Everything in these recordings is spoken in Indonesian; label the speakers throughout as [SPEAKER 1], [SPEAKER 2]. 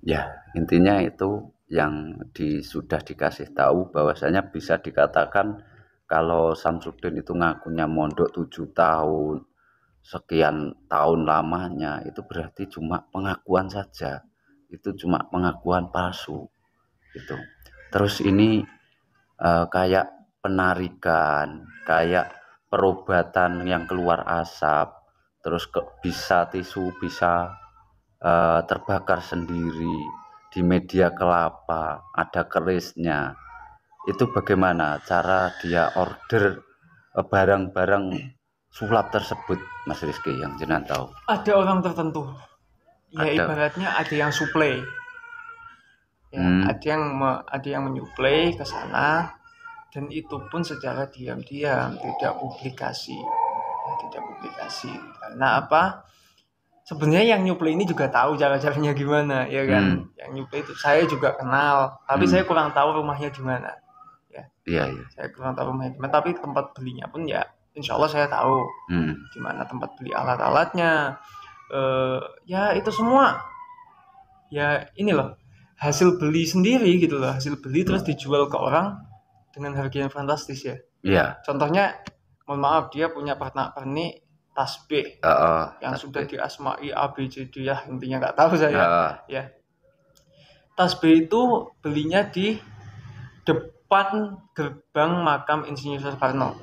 [SPEAKER 1] Ya, intinya itu yang sudah dikasih tahu bahwasanya bisa dikatakan kalau Samsudin itu ngakunya mondok 7 tahun, sekian tahun lamanya, itu berarti cuma pengakuan saja. Itu cuma pengakuan palsu itu. Terus ini kayak penarikan, kayak perobatan yang keluar asap, terus bisa tisu bisa terbakar sendiri di media kelapa, ada kerisnya. Itu bagaimana cara dia order barang-barang sulap tersebut, Mas Rizky, yang jenengan tahu?
[SPEAKER 2] Ada orang tertentu, ya
[SPEAKER 1] Ada.
[SPEAKER 2] ibaratnya ada yang suplai, ya
[SPEAKER 1] Hmm,
[SPEAKER 2] ada yang menyuplai ke sana, dan itu pun secara diam-diam, tidak publikasi, ya, tidak publikasi. Karena apa? Sebenarnya yang nyuplai ini juga tahu cara-caranya gimana, ya kan?
[SPEAKER 1] hmm,
[SPEAKER 2] Yang nyuplai itu saya juga kenal, tapi saya
[SPEAKER 1] hmm.
[SPEAKER 2] kurang tahu rumahnya di mana. Ya,
[SPEAKER 1] Iya, iya.
[SPEAKER 2] saya kurang tahu rumahnya di mana, tapi tempat belinya pun ya insya Allah saya tahu
[SPEAKER 1] Hmm,
[SPEAKER 2] di mana tempat beli alat-alatnya. Ya itu semua ya ini loh, hasil beli sendiri gitu loh, hasil beli terus dijual ke orang dengan harga yang fantastis ya.
[SPEAKER 1] iya.
[SPEAKER 2] Contohnya, mohon maaf, dia punya pernak-pernik tasbih
[SPEAKER 1] Heeh,
[SPEAKER 2] yang sudah
[SPEAKER 1] tasbih.
[SPEAKER 2] diasmai A B C D, ya intinya nggak tahu saya
[SPEAKER 1] Heeh,
[SPEAKER 2] ya. Tasbih itu belinya di depan gerbang makam Insinyur Soekarno.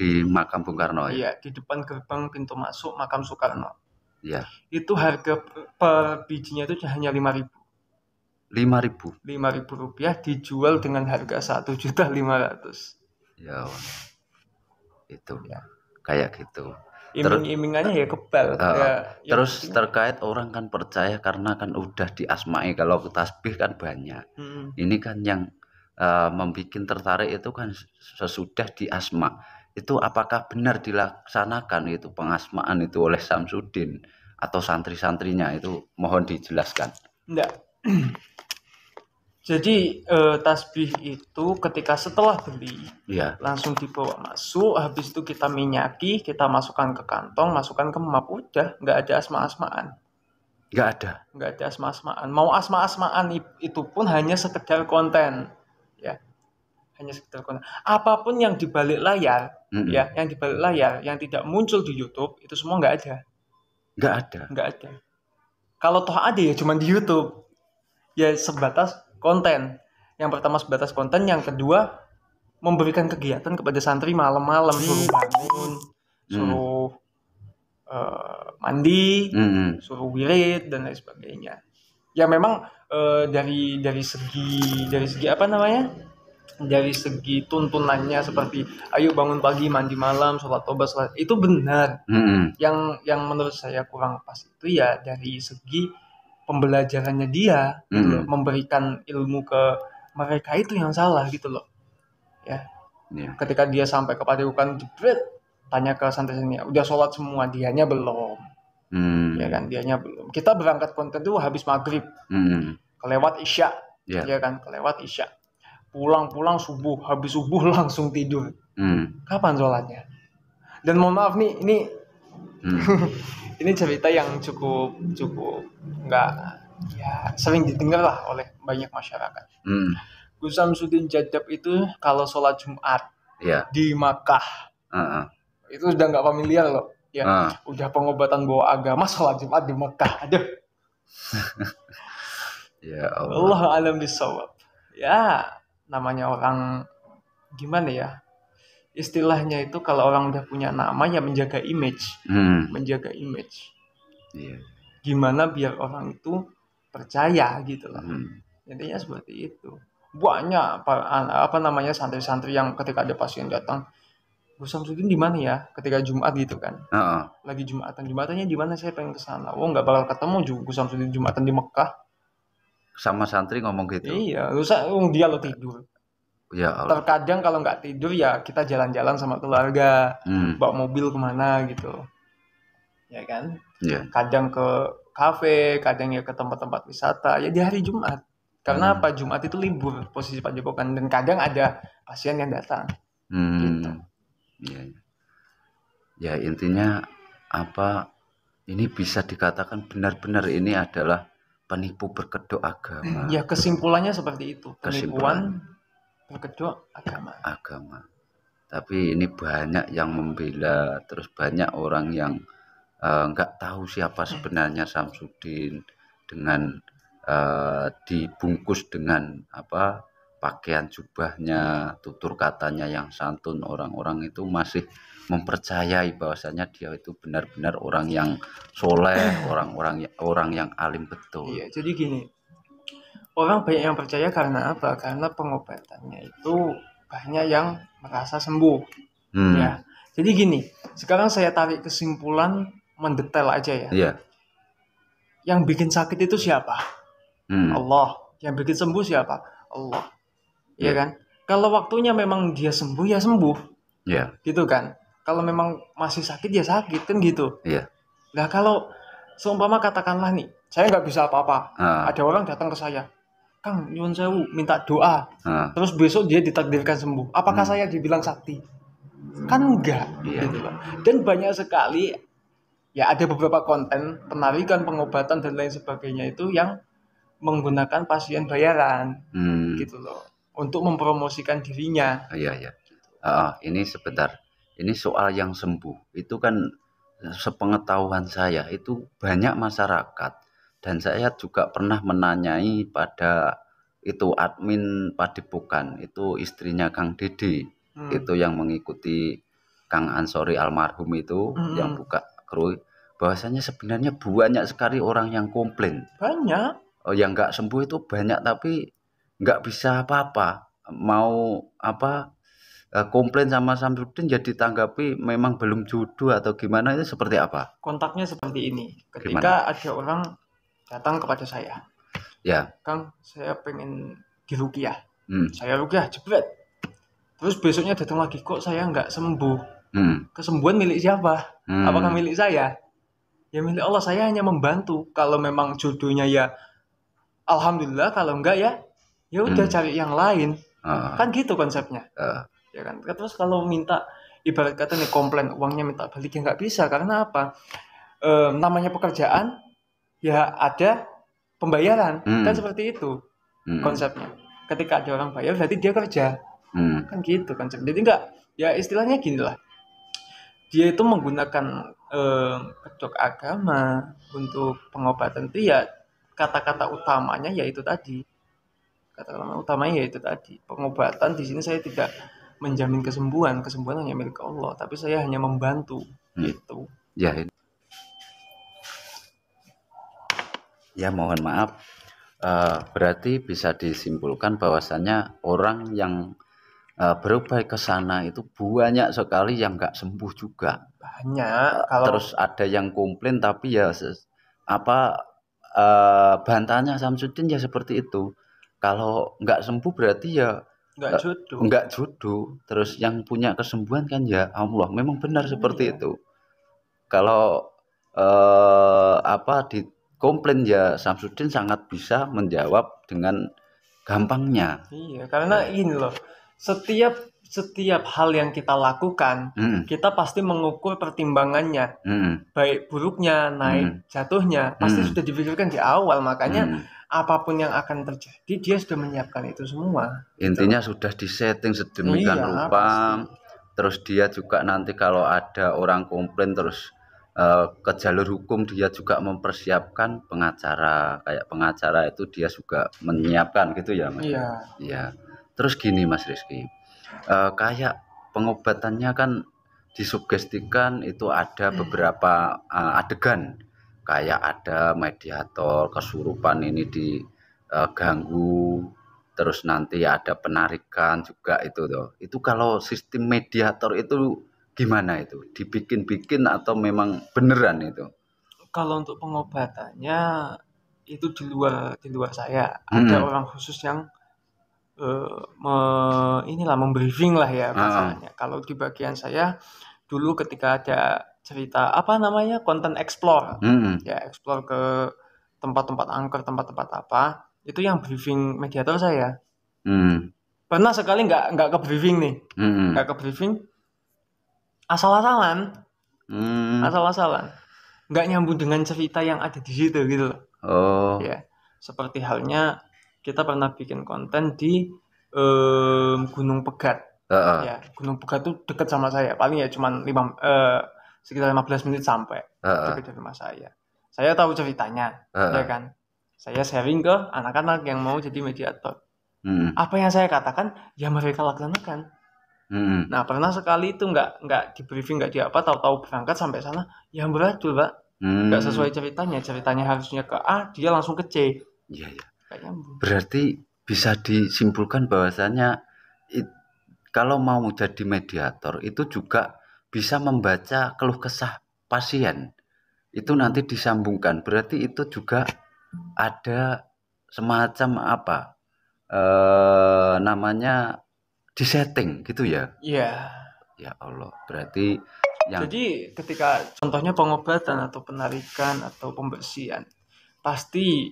[SPEAKER 1] di makam Bung Karno ya.
[SPEAKER 2] Iya, di depan gerbang pintu masuk makam Soekarno.
[SPEAKER 1] Iya.
[SPEAKER 2] Itu harga per bijinya itu hanya 5.000.
[SPEAKER 1] 5.000.
[SPEAKER 2] 5.000 rupiah dijual dengan harga 1.500.000.
[SPEAKER 1] Ya, itu
[SPEAKER 2] Ya,
[SPEAKER 1] kayak gitu. Terus
[SPEAKER 2] iming-imingannya ya kebal ya, yang
[SPEAKER 1] terus
[SPEAKER 2] penting.
[SPEAKER 1] terkait orang kan percaya karena kan udah diasmai, kalau tasbih kan banyak.
[SPEAKER 2] Hmm,
[SPEAKER 1] Ini kan yang membuat tertarik itu kan sesudah diasma. Itu apakah benar dilaksanakan itu pengasmaan itu oleh Samsudin atau santri-santrinya, itu mohon dijelaskan.
[SPEAKER 2] enggak. Jadi tasbih itu ketika setelah beli
[SPEAKER 1] Iya,
[SPEAKER 2] langsung dibawa masuk, habis itu kita minyaki, kita masukkan ke kantong, masukkan ke map, udah nggak ada asma-asmaan.
[SPEAKER 1] nggak ada.
[SPEAKER 2] Nggak ada asma-asmaan. Mau asma-asmaan itu pun hanya sekedar konten, ya, hanya sekedar konten. Apapun yang dibalik layar,
[SPEAKER 1] Mm-mm.
[SPEAKER 2] ya, yang dibalik layar, yang tidak muncul di YouTube itu semua nggak ada,
[SPEAKER 1] Nggak ada.
[SPEAKER 2] nggak ada. Kalau toh ada ya cuma di YouTube, ya sebatas konten. Yang pertama sebatas konten, yang kedua memberikan kegiatan kepada santri malam-malam, suruh bangun,
[SPEAKER 1] Mm.
[SPEAKER 2] suruh mandi,
[SPEAKER 1] Mm-mm.
[SPEAKER 2] suruh wirid dan lain sebagainya. Ya memang dari segi apa namanya, dari segi tuntunannya seperti ayo bangun pagi mandi malam sholat tobat sholat, itu benar.
[SPEAKER 1] Mm-mm.
[SPEAKER 2] Yang menurut saya kurang pas itu ya dari segi pembelajarannya dia gitu loh,
[SPEAKER 1] Mm-mm.
[SPEAKER 2] memberikan ilmu ke mereka, itu yang salah gitu loh ya.
[SPEAKER 1] Iya.
[SPEAKER 2] Ketika dia sampai ke padepokan jebret, tanya ke santri-santrinya udah sholat semua, dianya belum, ya
[SPEAKER 1] Mm.
[SPEAKER 2] kan, dianya belum. Kita berangkat konten tuh habis maghrib,
[SPEAKER 1] Mm-mm.
[SPEAKER 2] kelewat isya,
[SPEAKER 1] Ya.
[SPEAKER 2] ya kan, kelewat isya, pulang-pulang subuh, habis subuh langsung tidur.
[SPEAKER 1] Mm.
[SPEAKER 2] Kapan sholatnya? Dan mohon maaf nih, ini
[SPEAKER 1] Mm.
[SPEAKER 2] ini cerita yang cukup cukup nggak, ya sering didengar lah oleh banyak masyarakat.
[SPEAKER 1] Mm.
[SPEAKER 2] Gus Samsudin Jadab itu kalau sholat Jumat
[SPEAKER 1] Ya.
[SPEAKER 2] di Makkah
[SPEAKER 1] Heeh.
[SPEAKER 2] itu udah nggak familiar loh ya,
[SPEAKER 1] Ah.
[SPEAKER 2] udah pengobatan bawa agama, sholat Jumat di Makkah, aduh.
[SPEAKER 1] Ya Allah.
[SPEAKER 2] Allah alam bisawab. Ya namanya orang, gimana ya istilahnya itu, kalau orang udah punya nama ya menjaga image,
[SPEAKER 1] Hmm.
[SPEAKER 2] menjaga image
[SPEAKER 1] Iya.
[SPEAKER 2] gimana biar orang itu percaya gitu loh.
[SPEAKER 1] Hmm.
[SPEAKER 2] Intinya seperti itu. Banyak apa namanya santri-santri yang ketika ada pasien datang, Gus Samsudin di mana ya? Ketika Jumat gitu kan.
[SPEAKER 1] Heeh.
[SPEAKER 2] Lagi Jumatannya di mana, saya pengen ke sana. Oh, nggak bakal ketemu juga Gus Samsudin Jumatan di Mekah.
[SPEAKER 1] Sama santri ngomong gitu.
[SPEAKER 2] Iya, dia lo tidur.
[SPEAKER 1] Ya Allah.
[SPEAKER 2] Terkadang kalau nggak tidur ya kita jalan-jalan sama keluarga,
[SPEAKER 1] Hmm.
[SPEAKER 2] bawa mobil kemana gitu. Ya kan?
[SPEAKER 1] Ya.
[SPEAKER 2] Kadang ke kafe, kadang ya ke tempat-tempat wisata ya di hari Jumat. Karena
[SPEAKER 1] Hmm.
[SPEAKER 2] apa? Jumat itu libur posisi padepokan, dan kadang ada pasien yang datang gitu.
[SPEAKER 1] Hmm. Ya. Ya intinya apa? Ini bisa dikatakan benar-benar ini adalah penipu berkedok agama.
[SPEAKER 2] Ya kesimpulannya seperti itu. Penipuan
[SPEAKER 1] Kesimpulan
[SPEAKER 2] berkedok agama.
[SPEAKER 1] agama. Tapi ini banyak yang membela, terus banyak orang yang nggak tahu siapa sebenarnya Samsudin, dengan dibungkus dengan apa pakaian jubahnya, tutur katanya yang santun, orang-orang itu masih mempercayai bahwasanya dia itu benar-benar orang yang soleh, orang yang alim betul.
[SPEAKER 2] Iya, jadi gini, orang banyak yang percaya karena apa? Karena pengobatannya itu banyak yang merasa sembuh. Ya, jadi gini, sekarang saya tarik kesimpulan mendetail aja ya.
[SPEAKER 1] Iya.
[SPEAKER 2] Yang bikin sakit itu siapa? Allah. Yang bikin sembuh siapa? Allah. Iya kan? Kalau waktunya memang dia sembuh ya sembuh.
[SPEAKER 1] Iya.
[SPEAKER 2] Gitu kan? Kalau memang masih sakit ya sakit kan gitu.
[SPEAKER 1] Iya.
[SPEAKER 2] Nah kalau seumpama katakanlah nih, saya nggak bisa apa-apa. Ada orang datang ke saya, Kang nyuwun sewu minta doa. Terus besok dia ditakdirkan sembuh. Apakah saya dibilang sakti? Kan enggak. Gitu loh. Dan banyak sekali ya ada beberapa konten penarikan pengobatan dan lain sebagainya itu yang menggunakan pasien bayaran gitu loh untuk mempromosikan dirinya.
[SPEAKER 1] Iya. Ini sebentar, ini soal yang sembuh itu kan sepengetahuan saya itu banyak masyarakat, dan saya juga pernah menanyai pada itu admin Padepokan, itu istrinya Kang Dede, itu yang mengikuti Kang Ansori almarhum itu, yang buka krui, bahwasanya sebenarnya banyak sekali orang yang komplain.
[SPEAKER 2] Banyak.
[SPEAKER 1] Yang nggak sembuh itu banyak, tapi nggak bisa apa-apa. Mau apa komplain sama Samsudin jadi tanggapi memang belum jodoh atau gimana, itu seperti apa?
[SPEAKER 2] Kontaknya seperti ini. Ketika
[SPEAKER 1] Gimana?
[SPEAKER 2] ada orang datang kepada saya,
[SPEAKER 1] Ya.
[SPEAKER 2] Kang, saya pengen diruqyah. Saya ruqyah, jebret. Terus besoknya datang lagi, kok saya nggak sembuh. Kesembuhan milik siapa? Apakah milik saya? Ya milik Allah. Saya hanya membantu. Kalau memang jodohnya ya alhamdulillah, kalau enggak ya udah cari yang lain. Kan gitu konsepnya. Ya kan. Terus kalau minta ibarat kata nih komplain uangnya minta balik ya nggak bisa, karena apa? Namanya pekerjaan ya ada pembayaran. Kan seperti itu konsepnya. Ketika ada orang bayar berarti dia kerja. Kan gitu konsep. Jadi enggak, ya istilahnya gini lah. Dia itu menggunakan kedok agama untuk pengobatan itu ya kata-kata utamanya yaitu tadi. Kata-kata utamanya yaitu tadi. Pengobatan di sini saya tidak menjamin kesembuhan. Kesembuhan hanya milik Allah, tapi saya hanya membantu. Gitu.
[SPEAKER 1] Ya mohon maaf. Berarti bisa disimpulkan bahwasannya orang yang berobat ke sana itu banyak sekali yang nggak sembuh juga.
[SPEAKER 2] Banyak.
[SPEAKER 1] Terus ada yang komplain, tapi ya bantahannya Samsudin ya seperti itu. Kalau nggak sembuh berarti ya nggak jodoh. Terus yang punya kesembuhan kan ya Allah. Memang benar seperti itu. Kalau di komplain ya Samsudin sangat bisa menjawab dengan gampangnya.
[SPEAKER 2] Iya, karena ini loh, setiap hal yang kita lakukan, kita pasti mengukur pertimbangannya, baik buruknya, naik jatuhnya, pasti sudah dipikirkan di awal. Makanya apapun yang akan terjadi, dia sudah menyiapkan itu semua.
[SPEAKER 1] Intinya sudah disetting sedemikian rupa. Pasti. Terus dia juga nanti kalau ada orang komplain terus ke jalur hukum, dia juga mempersiapkan pengacara. Kayak pengacara itu dia juga menyiapkan gitu ya Mas? Iya. Terus gini Mas Rizky, kayak pengobatannya kan disugestikan itu ada beberapa adegan. Kayak ada mediator kesurupan ini diganggu, terus nanti ada penarikan juga itu tuh. Itu kalau sistem mediator itu gimana itu? Dibikin-bikin atau memang beneran itu?
[SPEAKER 2] Kalau untuk pengobatannya itu di luar saya. Ada orang khusus yang membriefing lah ya bahasanya. Kalau di bagian saya dulu ketika ada cerita konten explore, ya explore ke tempat-tempat angker, tempat-tempat apa, itu yang briefing mediator saya. Pernah sekali nggak ke briefing nih, nggak ke briefing, asal-asalan, nggak nyambung dengan cerita yang ada di situ gitu loh. Ya, Seperti halnya kita pernah bikin konten di Gunung Pegat.
[SPEAKER 1] Heeh.
[SPEAKER 2] Ya, Gunung Pegat tuh dekat sama saya. Paling ya cuman sekitar 15 menit sampai
[SPEAKER 1] Heeh.
[SPEAKER 2] dekat dari rumah saya. Saya tahu ceritanya, ya
[SPEAKER 1] Heeh.
[SPEAKER 2] kan? Saya sharing ke anak-anak yang mau jadi mediator.
[SPEAKER 1] Hmm.
[SPEAKER 2] Apa yang saya katakan, ya mereka laksanakan.
[SPEAKER 1] Hmm.
[SPEAKER 2] Nah, pernah sekali itu nggak di briefing, nggak di apa, tahu-tahu berangkat sampai sana, ya beradul, Pak. Nggak sesuai
[SPEAKER 1] Hmm.
[SPEAKER 2] ceritanya harusnya ke A, dia langsung ke C.
[SPEAKER 1] Iya, iya.
[SPEAKER 2] Kayak nyambung.
[SPEAKER 1] Berarti bisa disimpulkan bahwasanya kalau mau jadi mediator itu juga bisa membaca keluh kesah pasien. Itu nanti disambungkan. Berarti itu juga ada semacam apa? Namanya disetting gitu ya.
[SPEAKER 2] Iya.
[SPEAKER 1] Ya Allah, berarti yang
[SPEAKER 2] Jadi ketika contohnya pengobatan atau penarikan atau pembersihan, pasti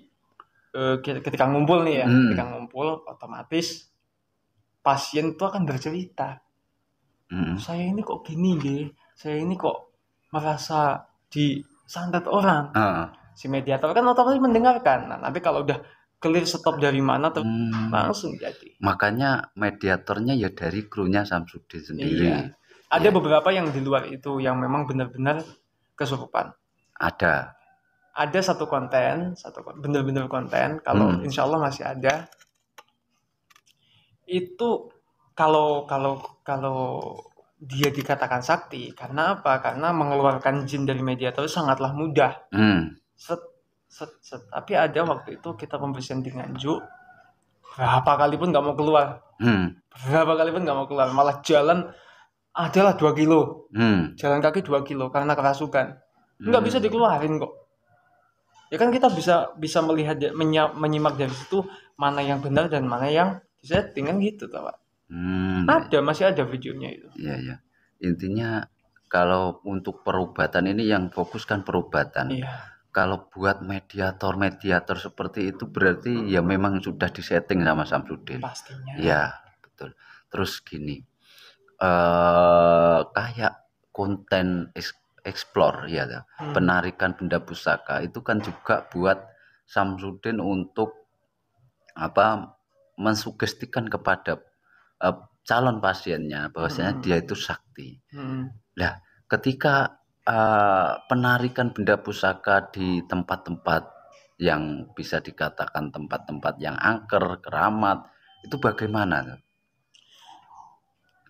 [SPEAKER 2] ketika ngumpul nih ya, ketika
[SPEAKER 1] hmm,
[SPEAKER 2] ngumpul otomatis pasien itu akan bercerita.
[SPEAKER 1] hmm,
[SPEAKER 2] Saya ini kok gini deh, saya ini kok merasa disantet orang.
[SPEAKER 1] heeh,
[SPEAKER 2] Si mediator kan otomatis mendengarkan. Nah, nanti kalau udah clear stop dari mana terus
[SPEAKER 1] hmm.
[SPEAKER 2] langsung jadi.
[SPEAKER 1] Makanya mediatornya ya dari krunya Samsudin sendiri.
[SPEAKER 2] Iya. Ada
[SPEAKER 1] Ya,
[SPEAKER 2] beberapa yang di luar itu yang memang benar-benar kesurupan.
[SPEAKER 1] ada.
[SPEAKER 2] Ada satu bener-bener konten, kalau
[SPEAKER 1] Hmm,
[SPEAKER 2] insya Allah masih ada, itu kalau kalau kalau dia dikatakan sakti, karena apa? Karena mengeluarkan jin dari mediator sangatlah mudah.
[SPEAKER 1] hmm,
[SPEAKER 2] Set, set, set. Tapi ada waktu itu kita pembersihan di Nganjuk, berapa kali pun nggak mau keluar.
[SPEAKER 1] hmm,
[SPEAKER 2] Berapa kali pun nggak mau keluar. Malah jalan adalah 2 kilo.
[SPEAKER 1] hmm,
[SPEAKER 2] Jalan kaki 2 kilo karena kerasukan. Nggak bisa
[SPEAKER 1] hmm,
[SPEAKER 2] dikeluarin kok. Ya kan kita bisa bisa melihat menyimak dari situ mana yang benar dan mana yang disetting kan gitu Pak.
[SPEAKER 1] ya,
[SPEAKER 2] Ada, masih ada videonya itu.
[SPEAKER 1] ya, ya. Intinya kalau untuk perobatan ini yang fokuskan perobatan.
[SPEAKER 2] Iya,
[SPEAKER 1] Kalau buat mediator-mediator seperti itu berarti ya memang sudah disetting sama Samsudin.
[SPEAKER 2] pastinya.
[SPEAKER 1] Ya, betul. Terus gini, kayak konten explore ya, penarikan benda pusaka itu kan juga buat Samsudin untuk apa mensugestikan kepada calon pasiennya bahwasanya dia itu sakti.
[SPEAKER 2] Hmm.
[SPEAKER 1] Nah, ketika penarikan benda pusaka di tempat-tempat yang bisa dikatakan tempat-tempat yang angker, keramat, itu bagaimana?
[SPEAKER 2] Ya,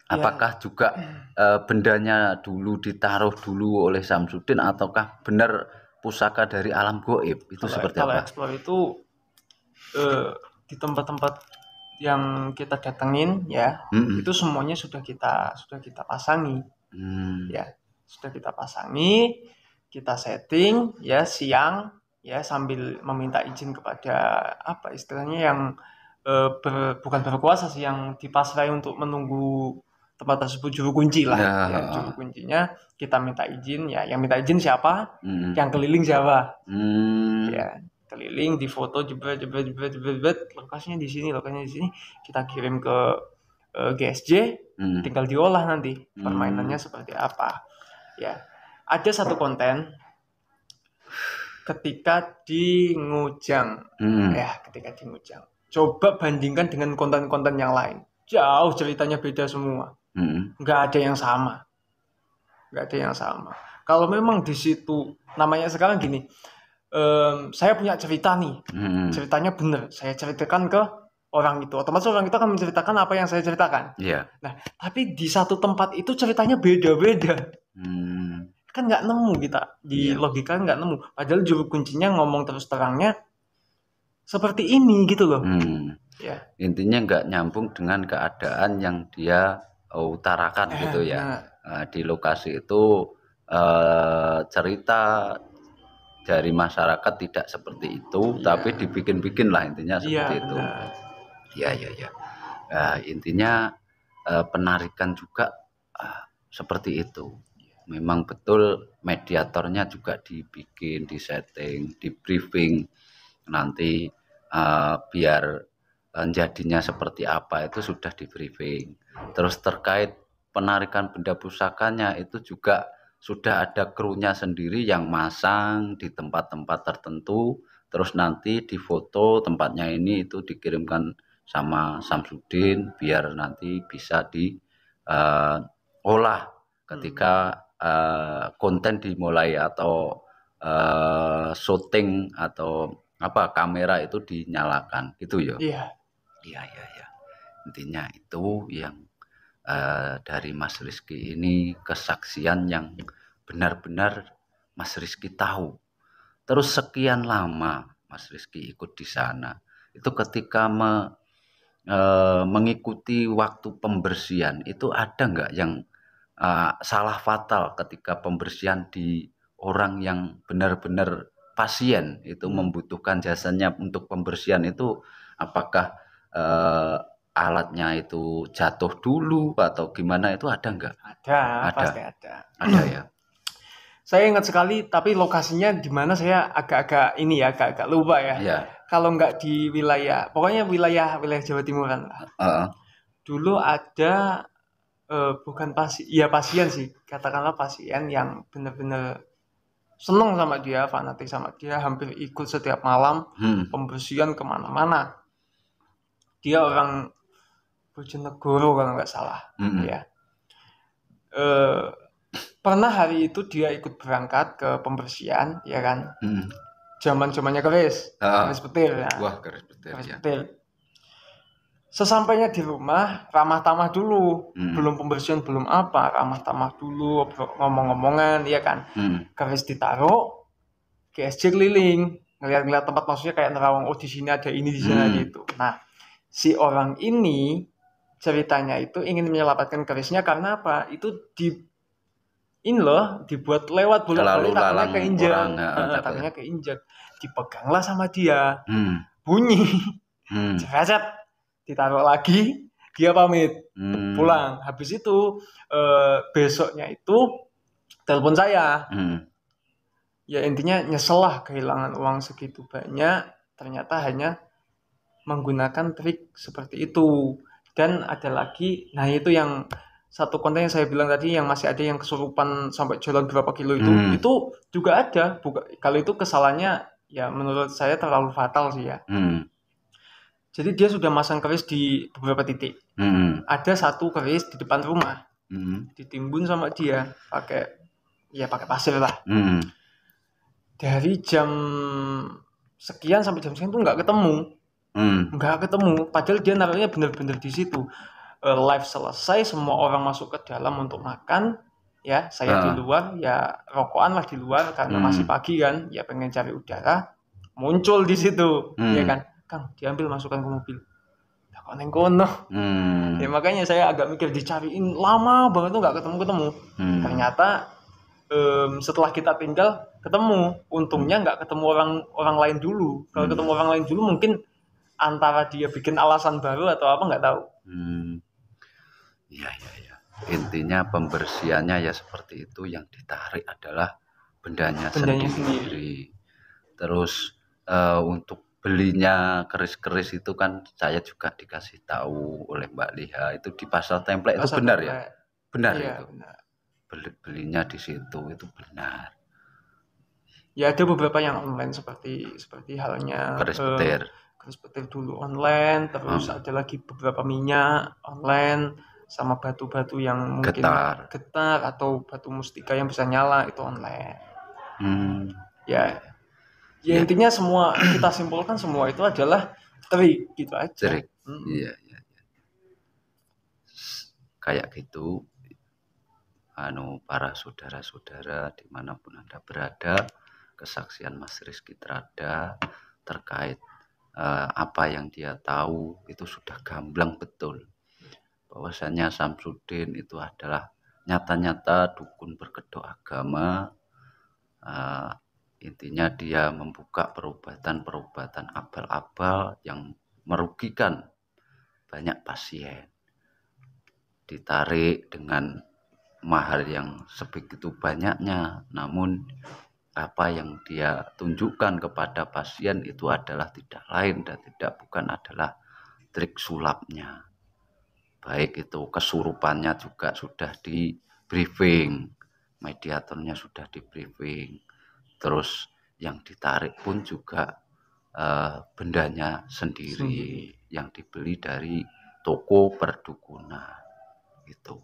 [SPEAKER 1] Apakah juga bendanya dulu ditaruh dulu oleh Samsudin ataukah benar pusaka dari alam goib? Itu
[SPEAKER 2] kalau
[SPEAKER 1] seperti
[SPEAKER 2] kalau
[SPEAKER 1] apa?
[SPEAKER 2] explore itu di tempat-tempat yang kita datengin ya,
[SPEAKER 1] Mm-mm.
[SPEAKER 2] itu semuanya sudah kita pasangi
[SPEAKER 1] Hmm.
[SPEAKER 2] ya. Sudah kita pasangi, kita setting ya siang ya sambil meminta izin kepada apa istilahnya yang bukan berkuasa sih, yang dipasrai untuk menunggu tempat tersebut, juru kunci lah ya, juru
[SPEAKER 1] Ya.
[SPEAKER 2] kuncinya kita minta izin ya, yang minta izin siapa,
[SPEAKER 1] Mm-mm.
[SPEAKER 2] yang keliling siapa
[SPEAKER 1] Hmm.
[SPEAKER 2] ya, keliling di foto jebret jebret jebret jebret jebret, lokasinya di sini, lokasinya di sini, kita kirim ke GSJ,
[SPEAKER 1] Mm.
[SPEAKER 2] tinggal diolah nanti
[SPEAKER 1] Hmm.
[SPEAKER 2] permainannya seperti apa ya. Ada satu konten ketika di Ngujang
[SPEAKER 1] Hmm.
[SPEAKER 2] ya, ketika di Ngujang, coba bandingkan dengan konten-konten yang lain, jauh ceritanya beda semua,
[SPEAKER 1] Hmm.
[SPEAKER 2] nggak ada yang sama, nggak ada yang sama. Kalau memang di situ namanya sekarang gini, saya punya cerita nih,
[SPEAKER 1] Hmm.
[SPEAKER 2] ceritanya bener, saya ceritakan ke orang itu, otomatis orang itu akan menceritakan apa yang saya ceritakan.
[SPEAKER 1] Ya.
[SPEAKER 2] Nah, tapi di satu tempat itu ceritanya beda-beda.
[SPEAKER 1] Hmm.
[SPEAKER 2] Kan nggak nemu kita. Di
[SPEAKER 1] Iya.
[SPEAKER 2] logika nggak nemu. Padahal juru kuncinya ngomong terus terangnya seperti ini gitu loh.
[SPEAKER 1] Hmm.
[SPEAKER 2] Ya.
[SPEAKER 1] Intinya nggak nyambung dengan keadaan yang dia utarakan gitu ya.
[SPEAKER 2] Benar.
[SPEAKER 1] Di lokasi itu cerita dari masyarakat tidak seperti itu, tapi
[SPEAKER 2] Iya.
[SPEAKER 1] dibikin-bikin lah intinya
[SPEAKER 2] Iya,
[SPEAKER 1] seperti itu.
[SPEAKER 2] benar.
[SPEAKER 1] Ya, ya, ya. Intinya penarikan juga seperti itu. Memang betul mediatornya juga dibikin, disetting, di briefing nanti biar jadinya seperti apa itu sudah di briefing. Terus terkait penarikan benda pusakanya itu juga sudah ada krunya sendiri yang masang di tempat-tempat tertentu terus nanti difoto tempatnya ini itu dikirimkan sama Samsudin biar nanti bisa diolah ketika konten dimulai atau syuting atau apa kamera itu dinyalakan gitu ya.
[SPEAKER 2] Iya.
[SPEAKER 1] Iya. Intinya itu yang dari Mas Rizky ini kesaksian yang benar-benar Mas Rizky tahu. Terus sekian lama Mas Rizky ikut di sana. Itu ketika mengikuti waktu pembersihan itu ada nggak yang salah fatal ketika pembersihan di orang yang benar-benar pasien itu membutuhkan jasanya untuk pembersihan itu, apakah alatnya itu jatuh dulu atau gimana itu ada nggak?
[SPEAKER 2] Ada, pasti ada.
[SPEAKER 1] Ada ya.
[SPEAKER 2] Saya ingat sekali, tapi lokasinya di mana saya agak-agak ini ya, agak-agak lupa ya.
[SPEAKER 1] Iya.
[SPEAKER 2] Kalau nggak di wilayah, pokoknya wilayah Jawa Timuran lah. Dulu ada bukan pasien sih, katakanlah pasien yang benar-benar seneng sama dia, fanatik sama dia, hampir ikut setiap malam pembersihan kemana-mana. Dia orang Bojonegoro kalau nggak salah, ya. Pernah hari itu dia ikut berangkat ke pembersihan, ya kan? Zaman-zamannya keris petir ya.
[SPEAKER 1] Wah, keris petir.
[SPEAKER 2] Sesampainya di rumah, ramah tamah dulu, belum pembersihan, belum apa, ramah tamah dulu, ngomong-ngomongan, ya kan? Keris ditaruh, GSJ keliling, ngeliat-ngeliat tempat, maksudnya kayak nerawang, oh di sini ada ini, di sini ada itu. Nah, si orang ini ceritanya itu ingin menyelamatkan kerisnya karena apa? Itu dibuat lewat bolak-balik, takutnya keinjak, dipeganglah sama dia, bunyi, ceset, ditaruh lagi, dia pamit pulang. Habis itu besoknya itu telepon saya, ya intinya nyesel lah kehilangan uang segitu banyak, ternyata hanya menggunakan trik seperti itu. Dan ada lagi, nah itu yang satu konten yang saya bilang tadi, yang masih ada yang kesurupan sampai jalan berapa kilo itu juga ada. Kalau itu kesalahannya ya menurut saya terlalu fatal sih ya. Jadi dia sudah masang keris di beberapa titik. Ada satu keris di depan rumah, ditimbun sama dia pakai pasir lah. Dari jam sekian sampai jam sekian tuh nggak ketemu. Padahal dia naruhnya benar-benar di situ. Live selesai, semua orang masuk ke dalam untuk makan, ya saya di luar, ya rokokan lah di luar karena masih pagi kan, ya pengen cari udara, muncul di situ, ya kan, Kang diambil masukkan ke mobil, kok neng kono. Ya makanya saya agak mikir, dicariin lama banget tuh nggak ketemu. Ternyata setelah kita tinggal ketemu, untungnya nggak ketemu orang lain dulu. Kalau ketemu orang lain dulu mungkin antara dia bikin alasan baru atau apa nggak tahu.
[SPEAKER 1] Iya. Intinya pembersihannya ya seperti itu, yang ditarik adalah bendanya sendiri. Terus untuk belinya keris-keris itu kan saya juga dikasih tahu oleh Mbak Liha, itu di pasar template itu benar ya? Benar ya, itu. Benar. Belinya di situ itu benar.
[SPEAKER 2] Ya ada beberapa yang online seperti halnya
[SPEAKER 1] keris
[SPEAKER 2] petir dulu online, terus ada lagi beberapa minyak online, sama batu-batu yang mungkin getar atau batu mustika yang bisa nyala itu online. Ya intinya semua kita simpulkan semua itu adalah trik gitu aja.
[SPEAKER 1] Iya. Kayak gitu, para saudara-saudara dimanapun Anda berada, kesaksian Mas Rizky Trada terkait apa yang dia tahu itu sudah gamblang betul, bahwasanya Samsudin itu adalah nyata-nyata dukun berkedok agama. Intinya dia membuka perobatan abal-abal yang merugikan banyak pasien, ditarik dengan mahar yang sebegitu banyaknya, namun apa yang dia tunjukkan kepada pasien itu adalah tidak lain dan bukan adalah trik sulapnya. Baik itu kesurupannya juga sudah di briefing, mediatornya sudah di briefing, terus yang ditarik pun juga bendanya sendiri yang dibeli dari toko perdukunan gitu.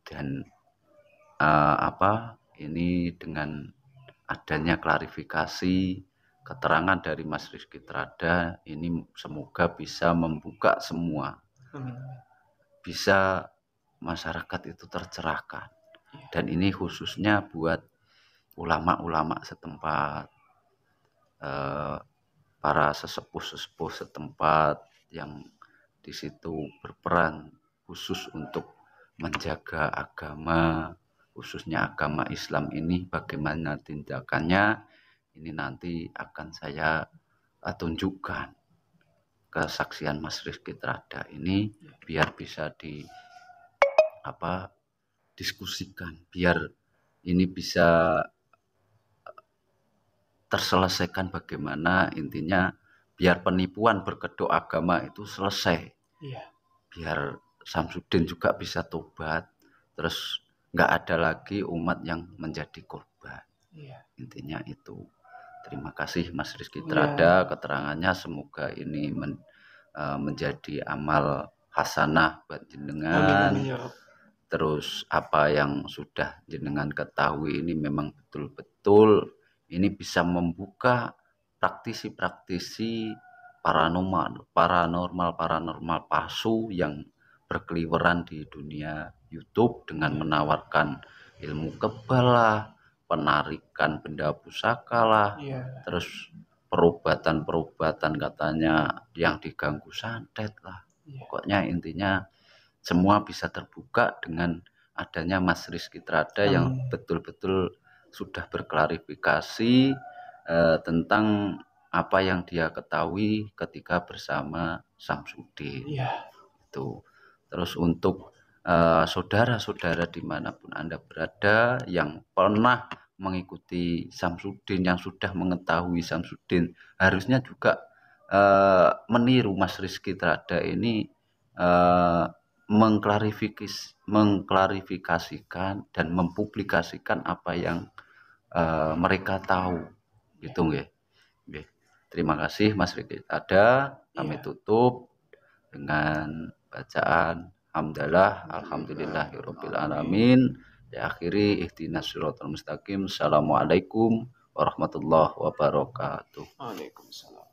[SPEAKER 1] Dan ini dengan adanya klarifikasi keterangan dari Mas Rizky Trada ini semoga bisa membuka semua, bisa masyarakat itu tercerahkan. Dan ini khususnya buat ulama-ulama setempat, para sesepuh-sesepuh setempat yang di situ berperan khusus untuk menjaga agama, khususnya agama Islam ini. Bagaimana tindakannya ini nanti akan saya tunjukkan kesaksian Mas Rizky Trada ini biar bisa diskusikan, biar ini bisa terselesaikan. Bagaimana intinya biar penipuan berkedok agama itu selesai, biar Samsudin juga bisa tobat, terus nggak ada lagi umat yang menjadi korban. Intinya itu. Terima kasih Mas Rizky Trada keterangannya, semoga ini menjadi amal hasanah buat jenengan. Terus apa yang sudah jenengan ketahui ini memang betul-betul ini bisa membuka praktisi-praktisi paranormal palsu yang berkeliweran di dunia YouTube dengan menawarkan ilmu kebal lah, penarikan benda pusaka lah, terus perobatan katanya yang diganggu santet lah. Pokoknya intinya semua bisa terbuka dengan adanya Mas Rizky Trada yang betul-betul sudah berklarifikasi tentang apa yang dia ketahui ketika bersama Samsudin. Itu. Terus untuk saudara-saudara dimanapun Anda berada yang pernah mengikuti Samsudin, yang sudah mengetahui Samsudin, harusnya juga meniru Mas Rizky Trada ini, mengklarifikasikan dan mempublikasikan apa yang mereka tahu. Gitu nggih. Terima kasih Mas Rizky Trada. Kami tutup dengan bacaan hamdalah alhamdulillahirabbil alamin. Diakhiri ihdinas siratal mustaqim. Assalamualaikum warahmatullahi wabarakatuh.
[SPEAKER 2] Waalaikumsalam.